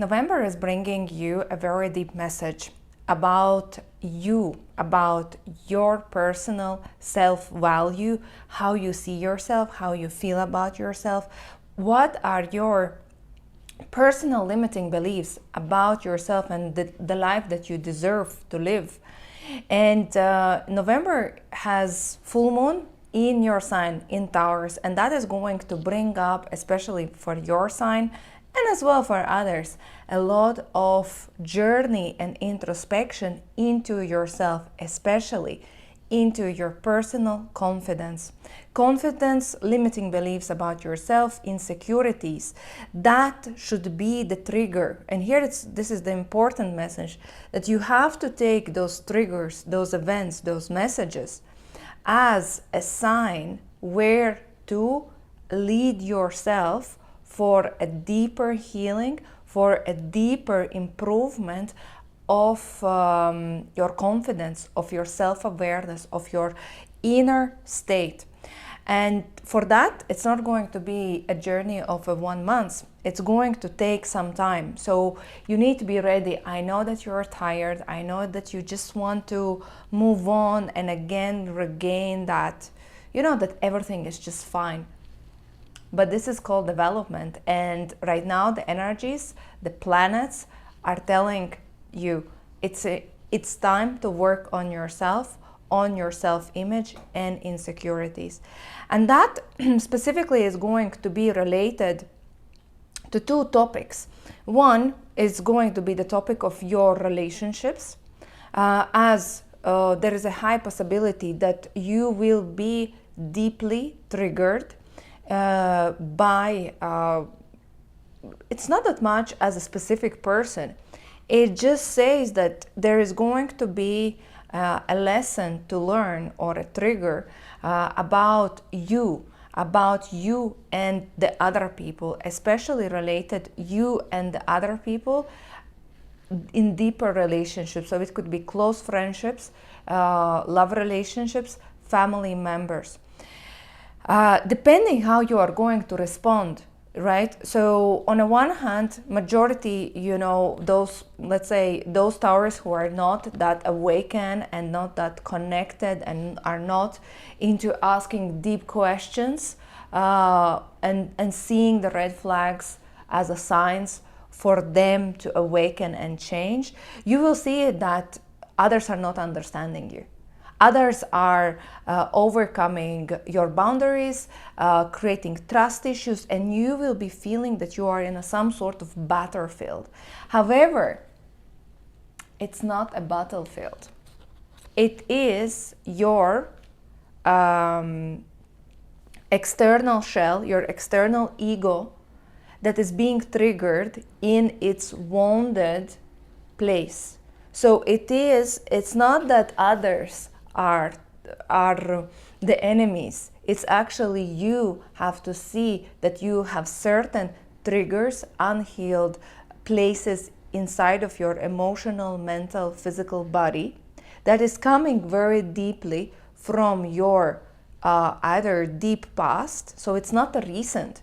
November is bringing you a very deep message about you, about your personal self-value, how you see yourself, how you feel about yourself, what are your personal limiting beliefs about yourself and the life that you deserve to live. And November has full moon in your sign, in Taurus, and that is going to bring up, especially for your sign and as well for others, a lot of journey and introspection into yourself, especially into your personal confidence. Confidence, limiting beliefs about yourself, insecurities, that should be the trigger. And here this is the important message, that you have to take those triggers, those events, those messages as a sign where to lead yourself for a deeper healing, for a deeper improvement of your confidence, of your self-awareness, of your inner state. And for that, it's not going to be a journey of 1 month. It's going to take some time. So you need to be ready. I know that you're tired. I know that you just want to move on and again regain that, that everything is just fine. But this is called development. And right now, the energies, the planets are telling you it's time to work on yourself, on your self-image and insecurities. And that specifically is going to be related to 2 topics. One is going to be the topic of your relationships, as there is a high possibility that you will be deeply triggered by, it's not that much as a specific person. It just says that there is going to be a lesson to learn or a trigger about you and the other people, especially related you and the other people in deeper relationships. So it could be close friendships, love relationships, family members. Depending how you are going to respond, right? So on the one hand, majority, those, let's say, those Taurus who are not that awakened and not that connected and are not into asking deep questions and seeing the red flags as a signs for them to awaken and change, you will see that others are not understanding you. Others are overcoming your boundaries, creating trust issues, and you will be feeling that you are in some sort of battlefield. However, it's not a battlefield. It is your external shell, your external ego that is being triggered in its wounded place. So it's not that others are the enemies. It's actually you have to see that you have certain triggers, unhealed places inside of your emotional, mental, physical body that is coming very deeply from your either deep past. So it's not a recent.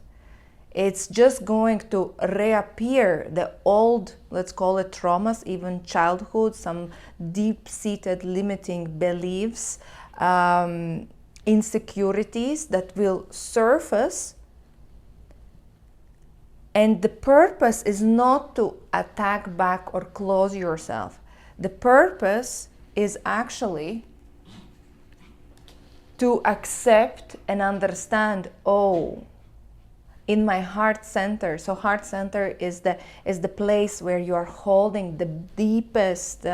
It's just going to reappear the old, let's call it traumas, even childhood, some deep-seated limiting beliefs, insecurities that will surface. And the purpose is not to attack back or close yourself. The purpose is actually to accept and understand, in my heart center. So heart center is the place where you are holding the deepest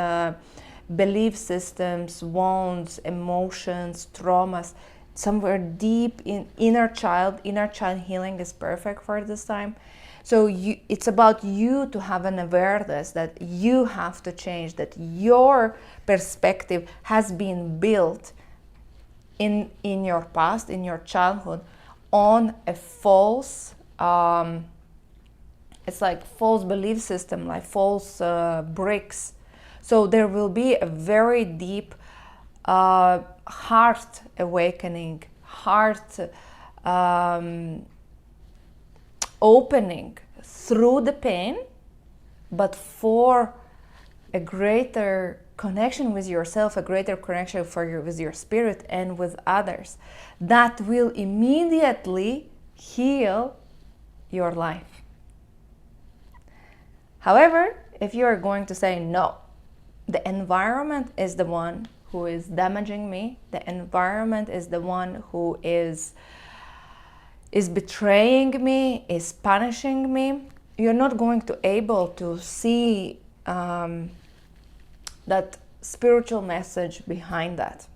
belief systems, wounds, emotions, traumas, somewhere deep in inner child. Inner child healing is perfect for this time. So it's about you to have an awareness that you have to change, that your perspective has been built in your past, in your childhood, on a false, it's like false belief system, like false bricks. So there will be a very deep heart awakening, heart opening through the pain but for a greater connection with yourself, a greater connection with your spirit and with others, that will immediately heal your life. However, if you are going to say, no, the environment is the one who is damaging me, the environment is the one who is betraying me, is punishing me, you're not going to be able to see that spiritual message behind that.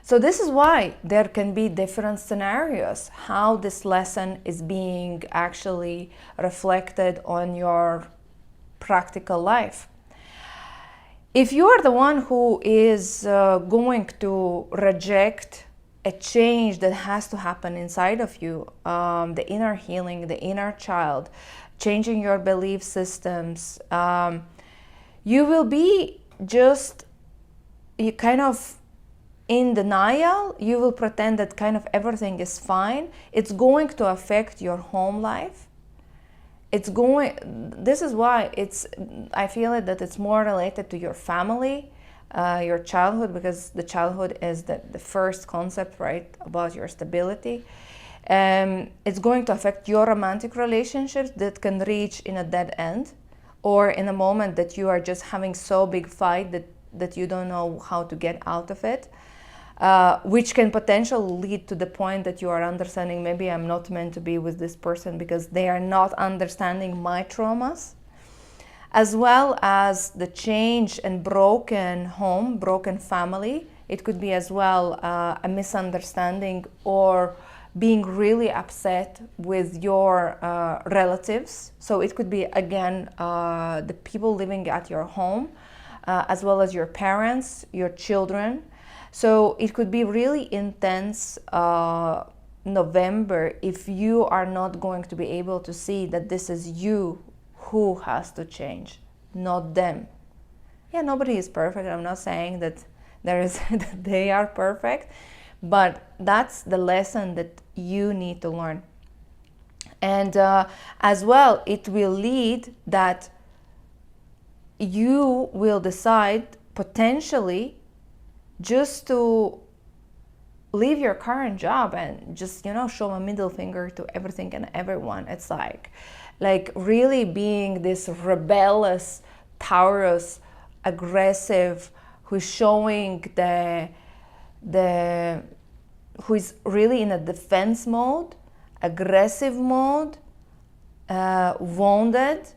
So this is why there can be different scenarios, how this lesson is being actually reflected on your practical life. If you are the one who is going to reject a change that has to happen inside of you, the inner healing, the inner child, changing your belief systems, you will be just kind of in denial. You will pretend that kind of everything is fine. It's going to affect your home life. This is why I feel it that it's more related to your family, your childhood, because the childhood is the first concept, right, about your stability. It's going to affect your romantic relationships that can reach in a dead end, or in a moment that you are just having so big fight that you don't know how to get out of it, which can potentially lead to the point that you are understanding, maybe I'm not meant to be with this person because they are not understanding my traumas, as well as the change and broken home, broken family. It could be as well a misunderstanding or being really upset with your relatives. So it could be, again, the people living at your home, as well as your parents, your children. So it could be really intense November if you are not going to be able to see that this is you who has to change, not them. Yeah, nobody is perfect. I'm not saying that that they are perfect, but that's the lesson that you need to learn. And as well, it will lead that you will decide potentially just to leave your current job and just, show a middle finger to everything and everyone. It's like really being this rebellious Taurus, aggressive, who's showing who is really in a defense mode, aggressive mode, wounded,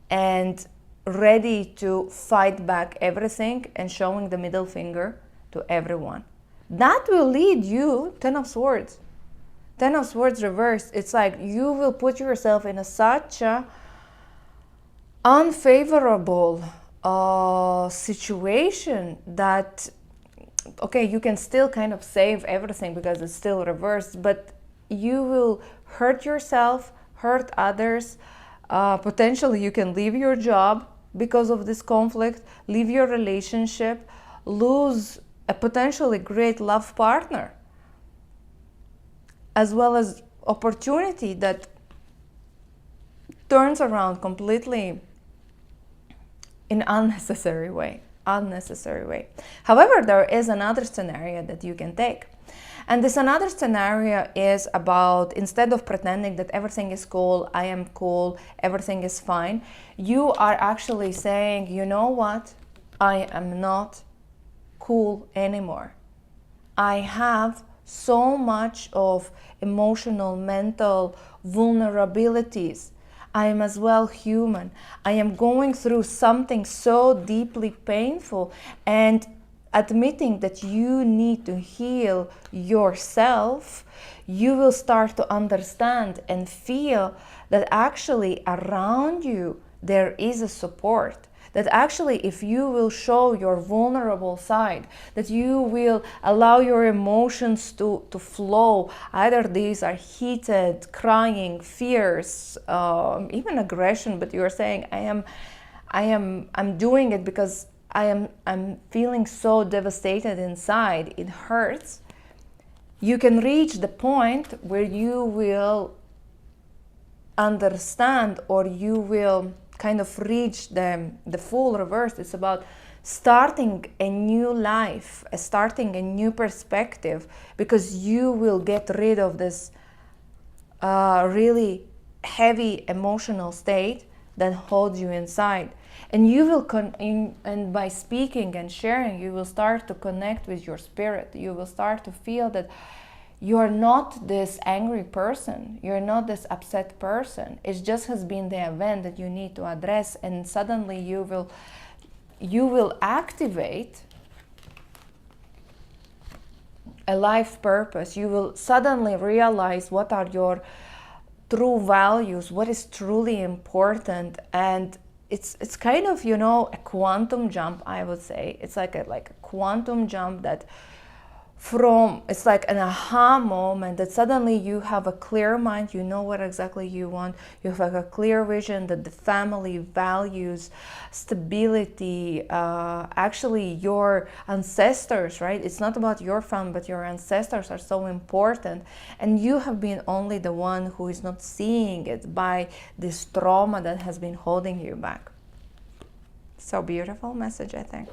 and ready to fight back everything and showing the middle finger to everyone. That will lead you, 10 of Swords. 10 of Swords reversed. It's like you will put yourself in such a unfavorable situation that, okay, you can still kind of save everything because it's still reversed, but you will hurt yourself, hurt others. Potentially you can leave your job because of this conflict, leave your relationship, lose a potentially great love partner, as well as opportunity that turns around completely in unnecessary way. However, there is another scenario that you can take. And this another scenario is about, instead of pretending that everything is cool, I am cool, everything is fine, you are actually saying, you know what, I am not cool anymore. I have so much of emotional, mental vulnerabilities. I am as well human. I am going through something so deeply painful, and admitting that you need to heal yourself, you will start to understand and feel that actually around you there is a support. That actually if you will show your vulnerable side, that you will allow your emotions to flow, either these are heated, crying, fears, even aggression, but you're saying I'm doing it because I'm feeling so devastated inside, it hurts. You can reach the point where you will understand, or you will kind of reach the full reverse. It's about starting a new life, starting a new perspective, because you will get rid of this really heavy emotional state that holds you inside. And you will and by speaking and sharing, you will start to connect with your spirit. You will start to feel that you are not this angry person, you're not this upset person. It just has been the event that you need to address, and suddenly you will activate a life purpose. You will suddenly realize what are your true values, what is truly important. And it's kind of, you know, a quantum jump, I would say. It's like a quantum jump that it's like an aha moment, that suddenly you have a clear mind, you know what exactly you want, you have a clear vision that the family values, stability, actually your ancestors, right? It's not about your family, but your ancestors are so important, and you have been only the one who is not seeing it by this trauma that has been holding you back. So beautiful message, I think.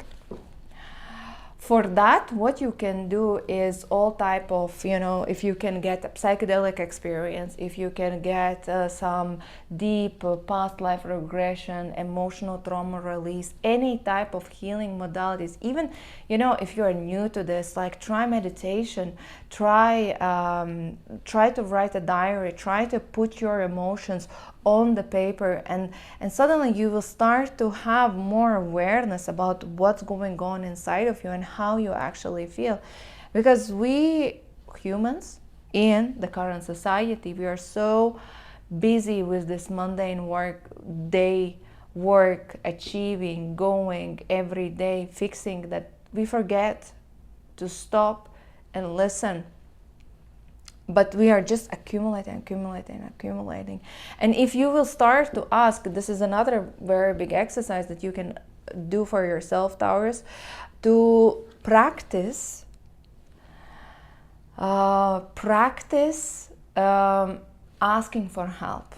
For that, what you can do is all type of, you know, if you can get a psychedelic experience, if you can get some deep past life regression, emotional trauma release, any type of healing modalities. Even, you know, if you're new to this, like try meditation, try to write a diary, try to put your emotions on the paper, and suddenly you will start to have more awareness about what's going on inside of you and how you actually feel. Because we humans in the current society, we are so busy with this mundane work, achieving, going every day, fixing, that we forget to stop and listen. But we are just accumulating. And if you will start to ask, this is another very big exercise that you can do for yourself, Taurus, to practice asking for help.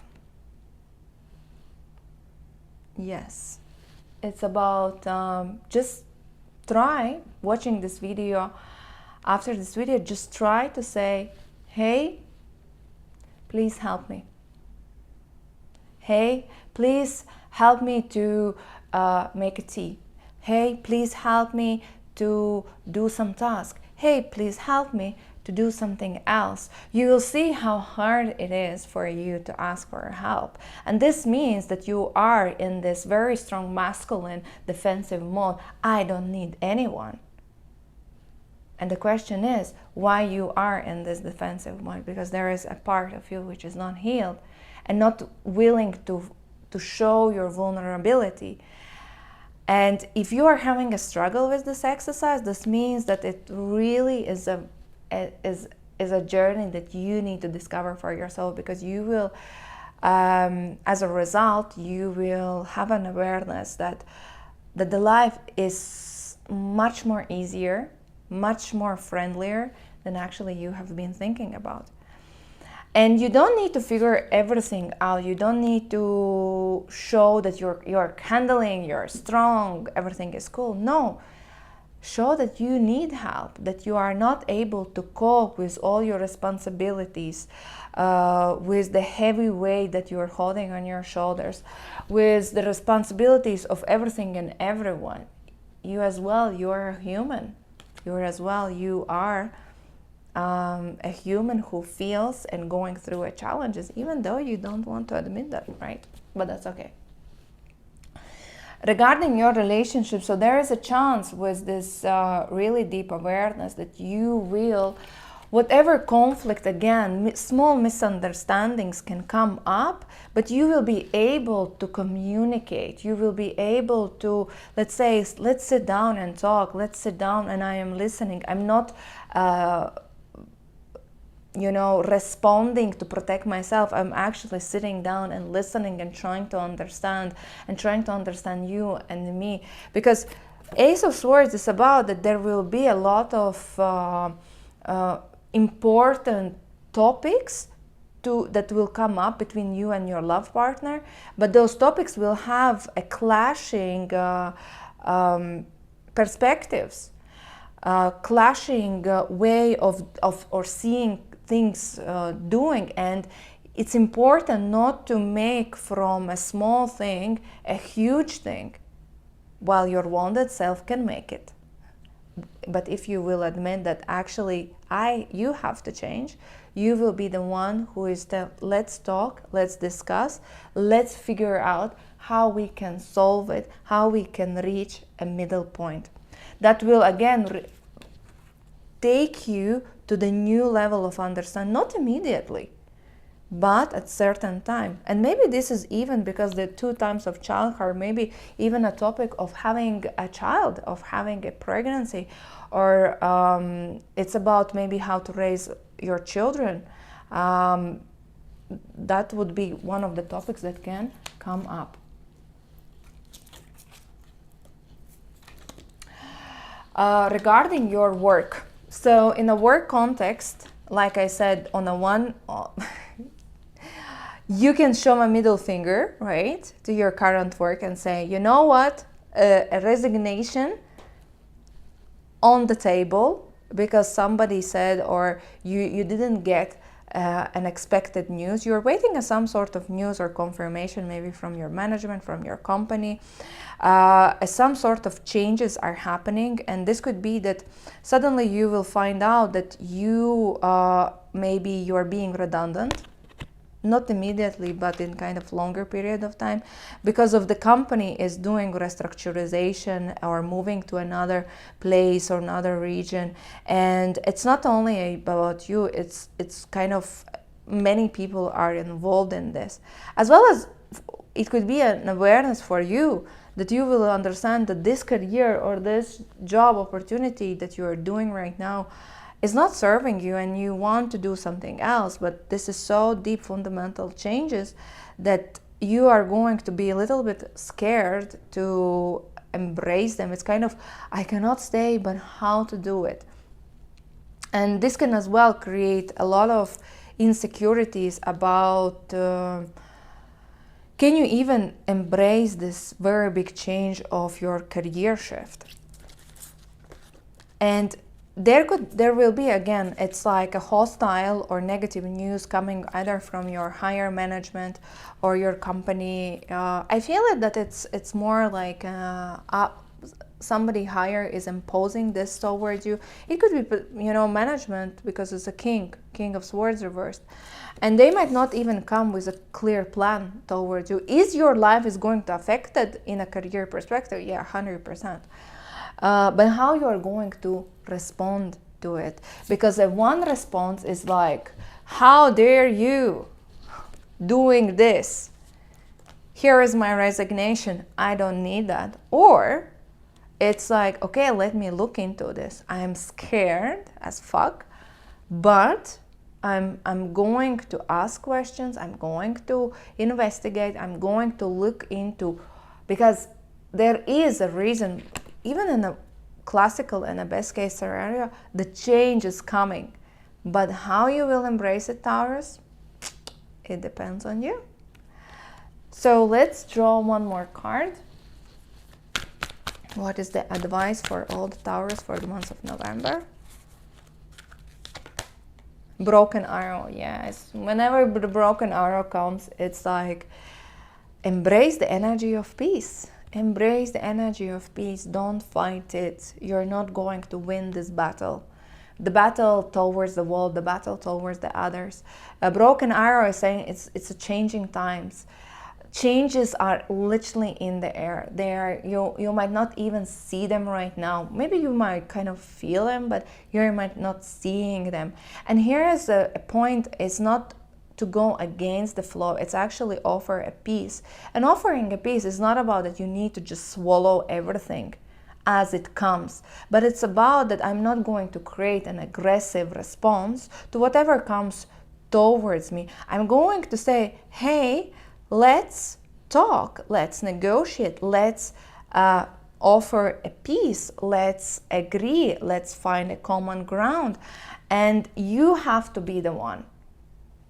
Yes, it's about just try watching this video. After this video, just try to say, hey, please help me. Hey, please help me to make a tea. Hey, please help me to do some task. Hey, please help me to do something else. You will see how hard it is for you to ask for help. And this means that you are in this very strong masculine defensive mode. I don't need anyone. And the question is why you are in this defensive mode, because there is a part of you which is not healed and not willing to show your vulnerability. And if you are having a struggle with this exercise, this means that it really is a journey that you need to discover for yourself, because you will, as a result, you will have an awareness that the life is much more easier, much more friendlier than actually you have been thinking about. And you don't need to figure everything out. You don't need to show that you're handling, you're strong, everything is cool. No, show that you need help, that you are not able to cope with all your responsibilities, with the heavy weight that you're holding on your shoulders, with the responsibilities of everything and everyone. You as well, you are a human. You are a human who feels and going through challenges, even though you don't want to admit that, right? But that's okay. Regarding your relationship, so there is a chance with this really deep awareness that you will, whatever conflict, again, small misunderstandings can come up, but you will be able to communicate. You will be able to, let's say, let's sit down and talk. Let's sit down and I am listening. I'm not, responding to protect myself. I'm actually sitting down and listening and trying to understand you and me. Because Ace of Swords is about that there will be a lot of important topics that will come up between you and your love partner, but those topics will have a clashing perspectives, clashing way of or seeing things doing. And it's important not to make from a small thing a huge thing, while your wounded self can make it. But if you will admit that actually you have to change, you will be the one who is let's talk, let's discuss, let's figure out how we can solve it, how we can reach a middle point. That will again take you to the new level of understanding, not immediately, but at certain time. And maybe this is even because the 2 times of child are maybe even a topic of having a child, of having a pregnancy, or it's about maybe how to raise your children. That would be one of the topics that can come up. Regarding your work, so in a work context, like I said, on a one you can show a middle finger, right, to your current work and say, you know what, a resignation on the table because somebody said, or you didn't get an expected news. You're waiting for some sort of news or confirmation, maybe from your management, from your company. Some sort of changes are happening, and this could be that suddenly you will find out that maybe you're being redundant. Not immediately, but in kind of longer period of time, because of the company is doing restructurization or moving to another place or another region. And it's not only about you, it's kind of many people are involved in this, as well as it could be an awareness for you that you will understand that this career or this job opportunity that you are doing right now is not serving you and you want to do something else. But this is so deep, fundamental changes that you are going to be a little bit scared to embrace them. It's kind of, I cannot stay, but how to do it? And this can as well create a lot of insecurities about can you even embrace this very big change of your career shift? And there will be, again, it's like a hostile or negative news coming either from your higher management or your company. I feel it that it's more like somebody higher is imposing this towards you. It could be, management, because it's a king of swords reversed. And they might not even come with a clear plan towards you. Is your life is going to affect it in a career perspective? Yeah, 100%. But how you are going to respond to it? Because one response is like, how dare you doing this? Here is my resignation. I don't need that. Or it's like, okay, let me look into this. I am scared as fuck, but I'm going to ask questions. I'm going to investigate. I'm going to look into, because there is a reason. Even in a classical and a best case scenario, the change is coming. But how you will embrace it, Taurus, it depends on you. So let's draw one more card. What is the advice for all the Taurus for the month of November? Broken arrow, yes. Whenever the broken arrow comes, it's like, embrace the energy of peace. Embrace the energy of peace. Don't fight it. You're not going to win this battle. The battle towards the world, the battle towards the others. A broken arrow is saying it's a changing times. Changes are literally in the air. You might not even see them right now. Maybe you might kind of feel them, but you might not seeing them. And here is a point. It's not to go against the flow. It's actually offer a peace. And offering a peace is not about that you need to just swallow everything as it comes, but it's about that I'm not going to create an aggressive response to whatever comes towards me. I'm going to say, hey, let's talk, let's negotiate, let's offer a peace, let's agree, let's find a common ground. And you have to be the one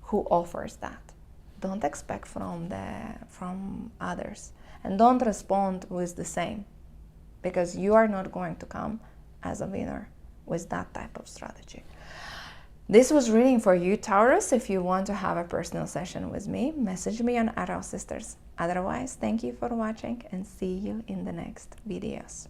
who offers that. Don't expect from others, and don't respond with the same, because you are not going to come as a winner with that type of strategy. This was reading for you, Taurus. If you want to have a personal session with me, message me on @Sisters. Otherwise, thank you for watching and see you in the next videos.